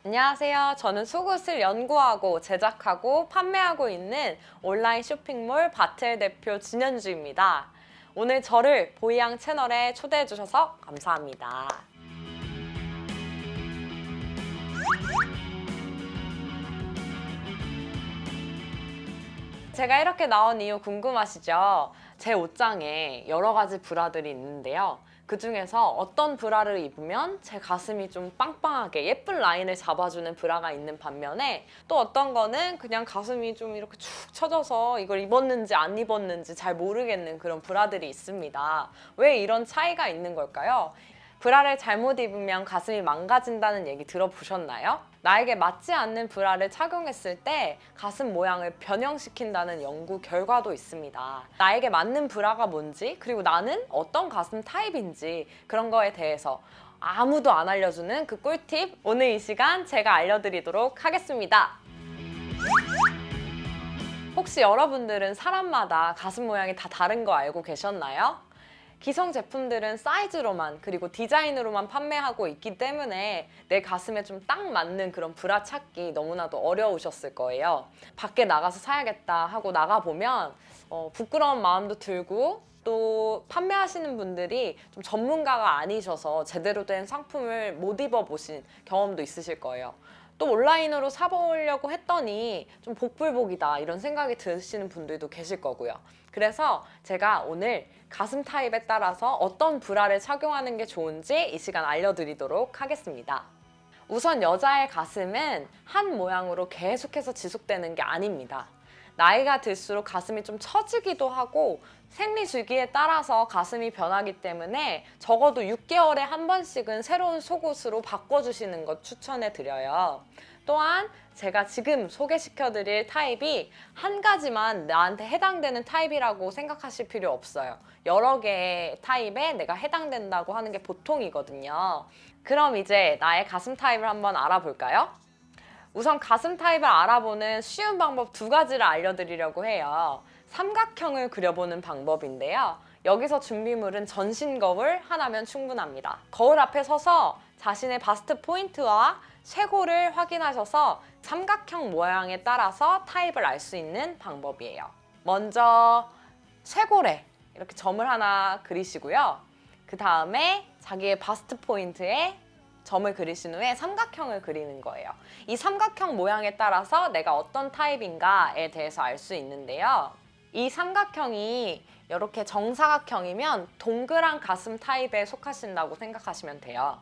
안녕하세요. 저는 속옷을 연구하고 제작하고 판매하고 있는 온라인 쇼핑몰 바틀 대표 진현주입니다. 오늘 저를 보이양 채널에 초대해 주셔서 감사합니다. 제가 이렇게 나온 이유 궁금하시죠? 제 옷장에 여러 가지 브라들이 있는데요. 그 중에서 어떤 브라를 입으면 제 가슴이 좀 빵빵하게 예쁜 라인을 잡아주는 브라가 있는 반면에 또 어떤 거는 그냥 가슴이 좀 이렇게 축 처져서 이걸 입었는지 안 입었는지 잘 모르겠는 그런 브라들이 있습니다. 왜 이런 차이가 있는 걸까요? 브라를 잘못 입으면 가슴이 망가진다는 얘기 들어보셨나요? 나에게 맞지 않는 브라를 착용했을 때 가슴 모양을 변형시킨다는 연구 결과도 있습니다. 나에게 맞는 브라가 뭔지, 그리고 나는 어떤 가슴 타입인지 그런 거에 대해서 아무도 안 알려주는 그 꿀팁, 오늘 이 시간 제가 알려드리도록 하겠습니다. 혹시 여러분들은 사람마다 가슴 모양이 다 다른 거 알고 계셨나요? 기성 제품들은 사이즈로만 그리고 디자인으로만 판매하고 있기 때문에 내 가슴에 좀 딱 맞는 그런 브라 찾기 너무나도 어려우셨을 거예요. 밖에 나가서 사야겠다 하고 나가보면 부끄러운 마음도 들고 또 판매하시는 분들이 좀 전문가가 아니셔서 제대로 된 상품을 못 입어보신 경험도 있으실 거예요. 또 온라인으로 사보려고 했더니 좀 복불복이다 이런 생각이 드시는 분들도 계실 거고요. 그래서 제가 오늘 가슴 타입에 따라서 어떤 브라를 착용하는 게 좋은지 이 시간 알려드리도록 하겠습니다. 우선 여자의 가슴은 한 모양으로 계속해서 지속되는 게 아닙니다. 나이가 들수록 가슴이 좀 처지기도 하고 생리 주기에 따라서 가슴이 변하기 때문에 적어도 6개월에 한 번씩은 새로운 속옷으로 바꿔주시는 것 추천해 드려요. 또한 제가 지금 소개시켜드릴 타입이 한 가지만 나한테 해당되는 타입이라고 생각하실 필요 없어요. 여러 개의 타입에 내가 해당된다고 하는 게 보통이거든요. 그럼 이제 나의 가슴 타입을 한번 알아볼까요? 우선 가슴 타입을 알아보는 쉬운 방법 두 가지를 알려드리려고 해요. 삼각형을 그려보는 방법인데요. 여기서 준비물은 전신 거울 하나면 충분합니다. 거울 앞에 서서 자신의 바스트 포인트와 쇄골을 확인하셔서 삼각형 모양에 따라서 타입을 알 수 있는 방법이에요. 먼저 쇄골에 이렇게 점을 하나 그리시고요. 그 다음에 자기의 바스트 포인트에 점을 그리신 후에 삼각형을 그리는 거예요. 이 삼각형 모양에 따라서 내가 어떤 타입인가에 대해서 알 수 있는데요. 이 삼각형이 이렇게 정사각형이면 동그란 가슴 타입에 속하신다고 생각하시면 돼요.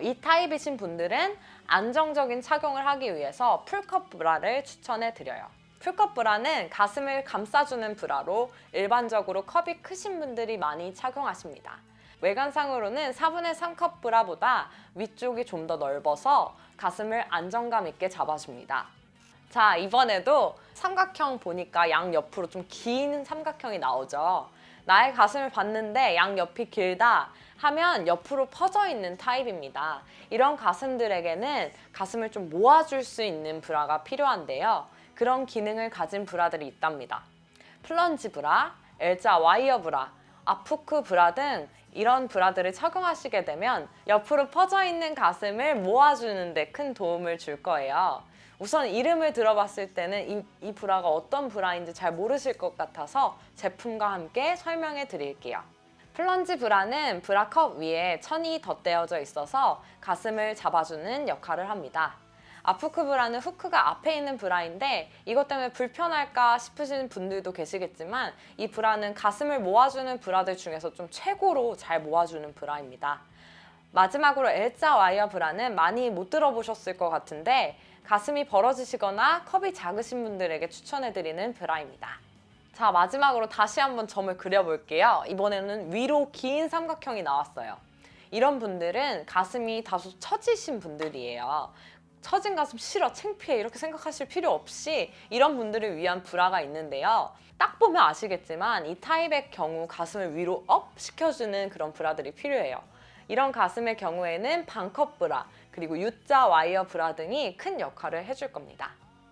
이 타입이신 분들은 안정적인 착용을 하기 위해서 풀컵 브라를 추천해 드려요. 풀컵 브라는 가슴을 감싸주는 브라로 일반적으로 컵이 크신 분들이 많이 착용하십니다. 외관상으로는 4분의 3컵 브라보다 위쪽이 좀 더 넓어서 가슴을 안정감 있게 잡아줍니다. 자, 이번에도 삼각형 보니까 양옆으로 좀 긴 삼각형이 나오죠. 나의 가슴을 봤는데 양옆이 길다 하면 옆으로 퍼져 있는 타입입니다. 이런 가슴들에게는 가슴을 좀 모아줄 수 있는 브라가 필요한데요. 그런 기능을 가진 브라들이 있답니다. 플런지 브라, L자 와이어 브라, 아프크 브라 등 이런 브라들을 착용하시게 되면 옆으로 퍼져 있는 가슴을 모아주는 데 큰 도움을 줄 거예요. 우선 이름을 들어봤을 때는 이 브라가 어떤 브라인지 잘 모르실 것 같아서 제품과 함께 설명해 드릴게요. 플런지 브라는 브라컵 위에 천이 덧대어져 있어서 가슴을 잡아주는 역할을 합니다. 아프크 브라는 후크가 앞에 있는 브라인데 이것 때문에 불편할까 싶으신 분들도 계시겠지만 이 브라는 가슴을 모아주는 브라들 중에서 좀 최고로 잘 모아주는 브라입니다. 마지막으로 L자 와이어 브라는 많이 못 들어보셨을 것 같은데 가슴이 벌어지시거나 컵이 작으신 분들에게 추천해드리는 브라입니다. 자, 마지막으로 다시 한번 점을 그려볼게요. 이번에는 위로 긴 삼각형이 나왔어요. 이런 분들은 가슴이 다소 처지신 분들이에요. 처진 가슴 싫어, 창피해 이렇게 생각하실 필요 없이 이런 분들을 위한 브라가 있는데요. 딱 보면 아시겠지만 이 타입의 경우 가슴을 위로 업 시켜주는 그런 브라들이 필요해요. 이런 가슴의 경우에는 반컵 브라, 그리고 U자 와이어 브라 등이 큰 역할을 해줄 겁니다.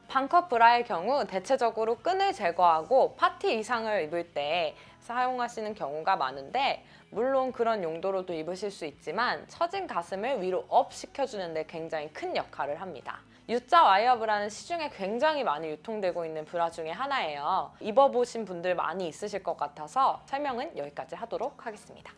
반컵 브라의 경우 대체적으로 끈을 제거하고 파티 의상을 입을 때 사용하시는 경우가 많은데, 물론 그런 용도로도 입으실 수 있지만 처진 가슴을 위로 업 시켜주는 데 굉장히 큰 역할을 합니다. U자 와이어 브라는 시중에 굉장히 많이 유통되고 있는 브라 중에 하나예요. 입어보신 분들 많이 있으실 것 같아서 설명은 여기까지 하도록 하겠습니다.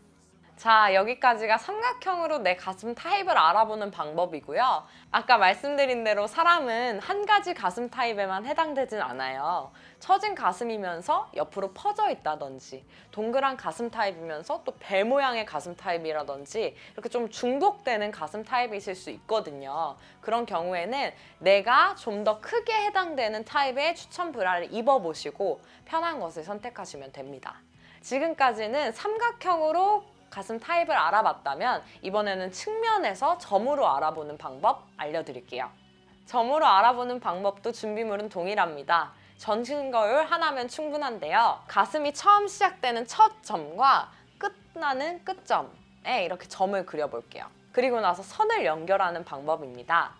자, 여기까지가 삼각형으로 내 가슴 타입을 알아보는 방법이고요. 아까 말씀드린 대로 사람은 한 가지 가슴 타입에만 해당되진 않아요. 처진 가슴이면서 옆으로 퍼져 있다든지, 동그란 가슴 타입이면서 또 배 모양의 가슴 타입이라든지, 이렇게 좀 중복되는 가슴 타입이실 수 있거든요. 그런 경우에는 내가 좀 더 크게 해당되는 타입의 추천 브라를 입어보시고 편한 것을 선택하시면 됩니다. 지금까지는 삼각형으로 가슴 타입을 알아봤다면, 이번에는 측면에서 점으로 알아보는 방법 알려드릴게요. 점으로 알아보는 방법도 준비물은 동일합니다. 전신 거울 하나면 충분한데요. 가슴이 처음 시작되는 첫 점과 끝나는 끝점에 이렇게 점을 그려볼게요. 그리고 나서 선을 연결하는 방법입니다.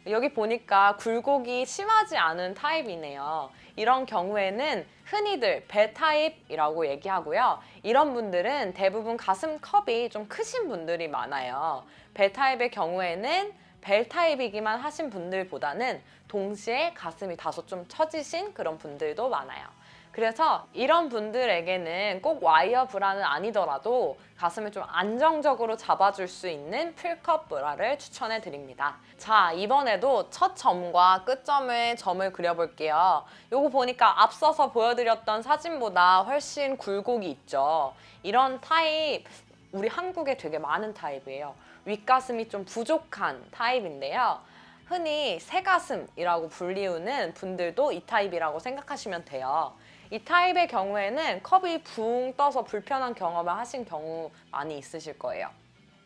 여기 보니까 굴곡이 심하지 않은 타입이네요. 이런 경우에는 흔히들 배 타입이라고 얘기하고요. 이런 분들은 대부분 가슴 컵이 좀 크신 분들이 많아요. 배 타입의 경우에는 벨 타입이기만 하신 분들보다는 동시에 가슴이 다소 좀 처지신 그런 분들도 많아요. 그래서 이런 분들에게는 꼭 와이어 브라는 아니더라도 가슴을 좀 안정적으로 잡아줄 수 있는 풀컵 브라를 추천해 드립니다. 자, 이번에도 첫 점과 끝점에 점을 그려볼게요. 요거 보니까 앞서서 보여드렸던 사진보다 훨씬 굴곡이 있죠. 이런 타입, 우리 한국에 되게 많은 타입이에요. 윗가슴이 좀 부족한 타입인데요. 흔히 새가슴이라고 불리우는 분들도 이 타입이라고 생각하시면 돼요. 이 타입의 경우에는 컵이 붕 떠서 불편한 경험을 하신 경우 많이 있으실 거예요.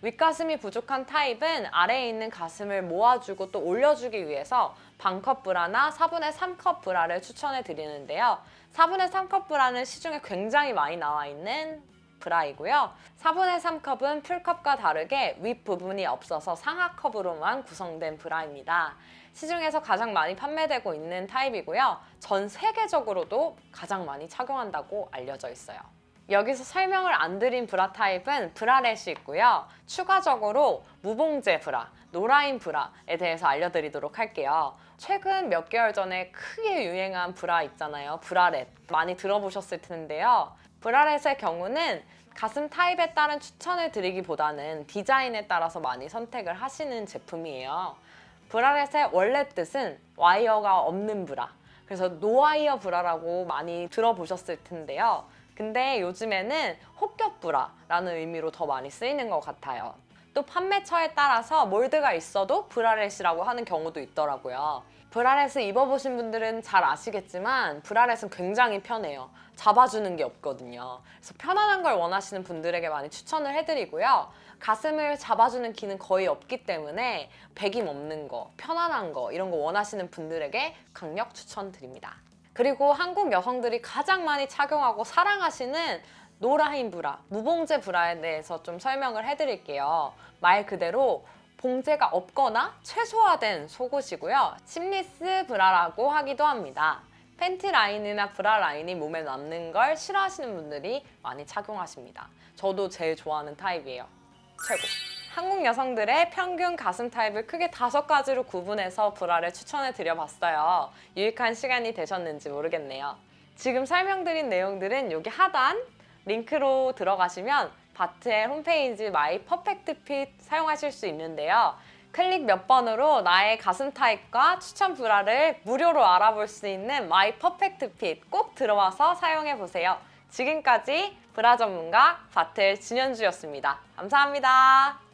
윗가슴이 부족한 타입은 아래에 있는 가슴을 모아주고 또 올려주기 위해서 반컵 브라나 4분의 3컵 브라를 추천해 드리는데요. 4분의 3컵 브라는 시중에 굉장히 많이 나와 있는 브라이고요. 4분의 3컵은 풀컵과 다르게 윗부분이 없어서 상하컵으로만 구성된 브라입니다. 시중에서 가장 많이 판매되고 있는 타입이고요. 전 세계적으로도 가장 많이 착용한다고 알려져 있어요. 여기서 설명을 안 드린 브라 타입은 브라렛이 있고요. 추가적으로 무봉제 브라, 노라인 브라에 대해서 알려드리도록 할게요. 최근 몇 개월 전에 크게 유행한 브라 있잖아요. 브라렛. 많이 들어보셨을 텐데요. 브라렛의 경우는 가슴 타입에 따른 추천을 드리기보다는 디자인에 따라서 많이 선택을 하시는 제품이에요. 브라렛의 원래 뜻은 와이어가 없는 브라, 그래서 노와이어 브라라고 많이 들어보셨을 텐데요. 근데 요즘에는 혹겹 브라라는 의미로 더 많이 쓰이는 것 같아요. 또 판매처에 따라서 몰드가 있어도 브라렛이라고 하는 경우도 있더라고요. 브라렛을 입어보신 분들은 잘 아시겠지만 브라렛은 굉장히 편해요. 잡아주는 게 없거든요. 그래서 편안한 걸 원하시는 분들에게 많이 추천을 해드리고요. 가슴을 잡아주는 기능 거의 없기 때문에 배김 없는 거, 편안한 거 이런 거 원하시는 분들에게 강력 추천드립니다. 그리고 한국 여성들이 가장 많이 착용하고 사랑하시는 노라인 브라, 무봉제 브라에 대해서 좀 설명을 해드릴게요. 말 그대로 봉제가 없거나 최소화된 속옷이고요. 심리스 브라라고 하기도 합니다. 팬티 라인이나 브라 라인이 몸에 남는 걸 싫어하시는 분들이 많이 착용하십니다. 저도 제일 좋아하는 타입이에요. 최고! 한국 여성들의 평균 가슴 타입을 크게 5가지로 구분해서 브라를 추천해 드려봤어요. 유익한 시간이 되셨는지 모르겠네요. 지금 설명드린 내용들은 여기 하단 링크로 들어가시면 바트의 홈페이지 마이 퍼펙트 핏 사용하실 수 있는데요. 클릭 몇 번으로 나의 가슴 타입과 추천 브라를 무료로 알아볼 수 있는 마이 퍼펙트 핏 꼭 들어와서 사용해 보세요. 지금까지 브라 전문가 바틀 진현주였습니다. 감사합니다.